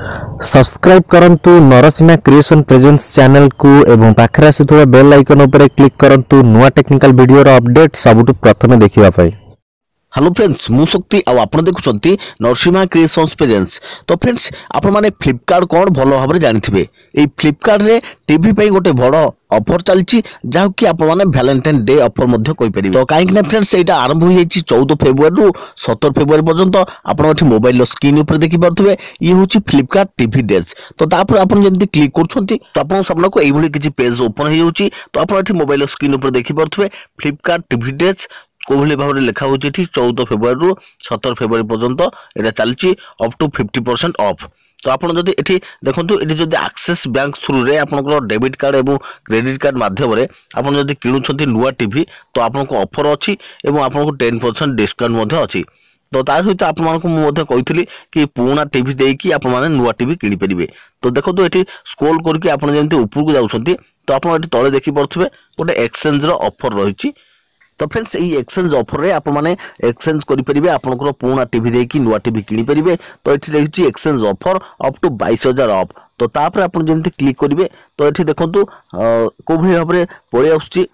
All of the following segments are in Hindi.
सब्सक्राइब करंतु नरसिंहा क्रिएशन प्रेजेंस चैनल को एवं पाखरे आसुथबा बेल आइकन उपरे क्लिक करंतु नुआ टेक्निकल वीडियो रो अपडेट सबुठु प्रथमे देखिबा पाई। हेलो फ्रेंड्स मु शक्ति आपण देखुछंती नरसिंहा क्रिएशंस प्रेजेंस। तो फ्रेंड्स आपण माने फ्लिपकार्ट कोन भलो भाबरे जानिथिबे। ए फ्लिपकार्ट रे टीवी पई गोटे बड़ ऑफर चलची जाउ कि आपण माने वैलेंटाइन डे ऑफर मध्ये कोइ परिबे। तो काहे कि ना फ्रेंड्स एटा आरंभ होई जाईची 14 फेब्रुआरी रु 17 फेब्रुआरी पर्यंत आपण एठी मोबाइल लो स्क्रीन ऊपर देखि परथबे ई होची फ्लिपकार्ट टीवी डेज। तो तापर आपण जेमति क्लिक करछंती तो आपण सामने को एई भली किछि पेज ओपन होई जाउची। तो आपण एठी मोबाइल लो स्क्रीन ऊपर देखि परथबे फ्लिपकार्ट टीवी डेज कोभली भाव लिखा हो 14 फेब्रुआरी रु 17 फेब्रुआरी पर्यंत एटा चलची अप टू 50% ऑफ। तो आपण जदि एठी देखंतु एठी जदि एक्सेस बैंक थ्रू रे आपनकर डेबिट कार्ड एवं क्रेडिट कार्ड माध्यम रे आपण जदि किणुछंती नुवा टीवी तो आपनको ऑफर अछि एवं आपनको 10% डिस्काउंट मध्ये अछि। तो ता सहित आपण मानको मु मध्ये कहितली कि पुराना टीवी देकी आपण माने नुवा टीवी किनि परिबे। तो देखंतु एठी स्क्रॉल करके आपण जेंति ऊपर को जाउछंती तो आपण एठी तळे देखि परथबे गोटे एक्सचेंज रो ऑफर रहिछि। तो फ्रेंड्स यही एक्सचेंज ऑफर रे आप माने एक्सचेंज करि परिबे आपनकर पुराना टीवी देकी नुवा टीवी किनि परिबे। तो एठी रहिछि exchange offer up to 22,000 off. तो तापर आपण जेंति क्लिक करिवे तो एठी देखंतु कोभली भाबरे पळे आउछि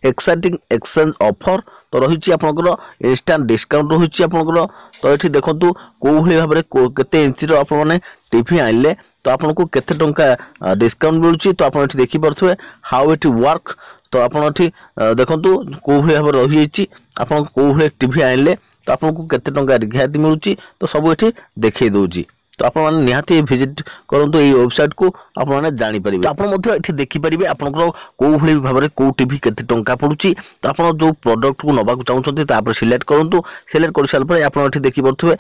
एक्साइटिंग एक्सचेंज ऑफर। तो रहिछि आपनकर इंस्टेंट डिस्काउंट रहिछि आपनकर। तो एठी देखंतु कोभली भाबरे केते इंच रो आपण माने टीवी आइले तो आपनको केते टंका डिस्काउंट मिलुछि। तो आपण एठी देखि परथबे हाउ इट वर्क। तो आपण एठी देखंतु कोभली भाबरे रहि जाइछि आपण कोभली टीवी आइले तो आपनको केते टंका रियायती मिलुछि। तो सब एठी देखै दोछि। तो आपण माने निहाती विजिट करंतु ए वेबसाइट को आपण माने जानि परिबे। तो आपण मध्ये एठी देखि परिबे आपनकर कोभली भाबरे को टीवी केते टंका पडुछि। तो आपण जो प्रोडक्ट को नबा को चाहुछंती तापर सिलेक्ट करंतु। सिलेक्ट कर साल पर आपण एठी देखि परथबे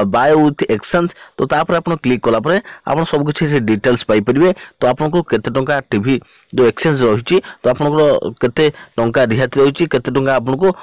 बाय विथ एक्सचेंज। तो तापर आपण क्लिक कला पर आपण सब किछि डिटेल्स पाई परिबे। तो आपनको केते टंका टीवी जो एक्सचेंज रहिछि तो आपनकर केते टंका रियायती रहिछि केते टंका आपनको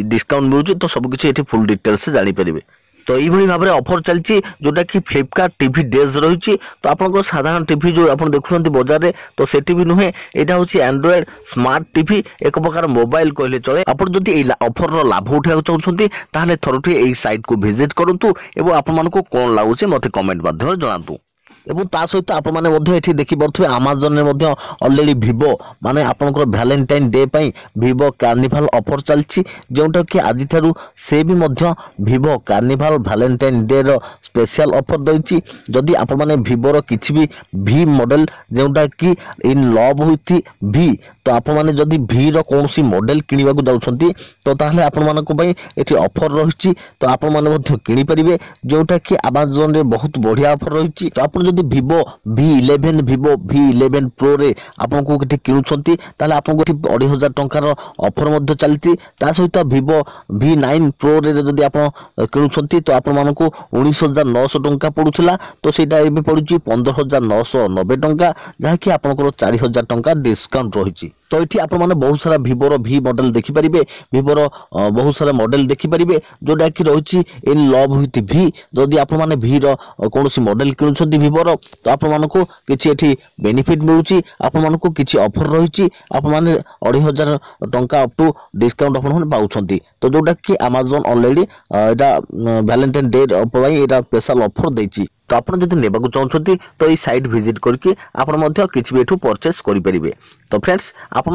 डिस्काउंट मिलुछि। तो सब किछि एठी फुल डिटेल्स जानि परिबे। तो यही भाव में ऑफर चलती जोटा कि फ्लिपकार्ट टीवी डेज रही। तो आप साधारण टीवी जो आप देखुं बजार में तो से टीवी नुहे यहाँ हूँ एंड्रॉइड स्मार्ट टीवी एक प्रकार मोबाइल कहले चले। आप जदि ऑफर लाभ उठा चाहते ताहले थरुठी यही साइट को विजिट करूँ और आपको कौन लगुचे मत कमेंट माध्यम जनातु। एवं ता सहित आप माने मध्य एठी देखि परथुवे अमेज़न ने मध्य ऑलरेडी विवो माने आपनकर वैलेंटाइन डे पई विवो कार्निवल ऑफर चलछि जोंटा कि आज थारु से भी मध्य विवो कार्निवल वैलेंटाइन डे रो स्पेशल ऑफर दैछि। जदि आप माने विवो रो किछि भी वी मॉडल जोंटा कि इन लव विथ वी तो आप माने जदि वी रो कोनसी मॉडल किनिबा को जाउछंती तो ताहले आपण मानको पई एठी ऑफर रहिछि। तो आपण माने मध्य किनि परिबे जोंटा कि अमेज़न रे बहुत बढ़िया ऑफर रहिछि। तो आपण Vivo V11 Vivo V11 pro रे आपको किछि किनुछंती ताले आपको किछि 2,500 टंकार ऑफर मध्ये चलती। ता सहित विवो V9 प्रो रे जदि आप किनुछंती तो आपण मानको 19,900 टंका पडुथिला। तो सेटा एबे पडुची 15,990 टंका जहा कि आपनकर 4,000 टंका डिस्काउंट रहिछि। तो ये आप बहुत सारा विवो रो वी मॉडल देखि परिबे विवो रो बहुत सारा मॉडल देखि परिबे जोटा कि रहिछि इन लव विथ वी। जदि आप माने वी रो कोनोसी मॉडल किनुछंती विवो रो तो आप मानको किछि एठी बेनिफिट मिलुछि आप मानको किछि ऑफर रहिछि आप माने 2,500 टंका अप टू डिस्काउंट ऑफर माने पाउछंती। तो जोटा कि अमेज़न ऑलरेडी एटा वैलेंटाइन डे पई एटा स्पेशल ऑफर दैछि। तो आप जदि नेबाकू चाहते तो ये साइट विजिट करके आप किसी भी एठू परचेस करें। तो फ्रेंड्स आप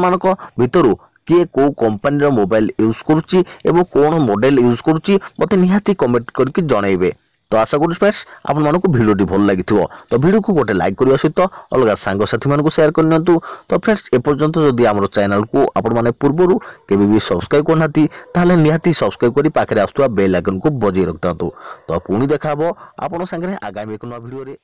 भितर किए को कंपनी रो मोबाइल यूज करुच्ची एवं कौन मॉडल यूज करुच्ची मत निहाती कमेंट करके जनइबे। तो आशा करूँ फ्रेंड्स आप भिडियो भल लगी। तो भिडियो को गोटे लाइक करने सहित अलग सांगसाथी मान शेयर करनी। तो फ्रेंड्स एपर्यंत जदि आम चैनल को आपण मैंने पूर्वर केवे भी सब्सक्राइब करना ताहले निहाती सब्सक्राइब करी पाखरे आसुवा बेल आइकन को बजाय रखता। तो पुणी देखा आप आगामी एक नया भिडियो।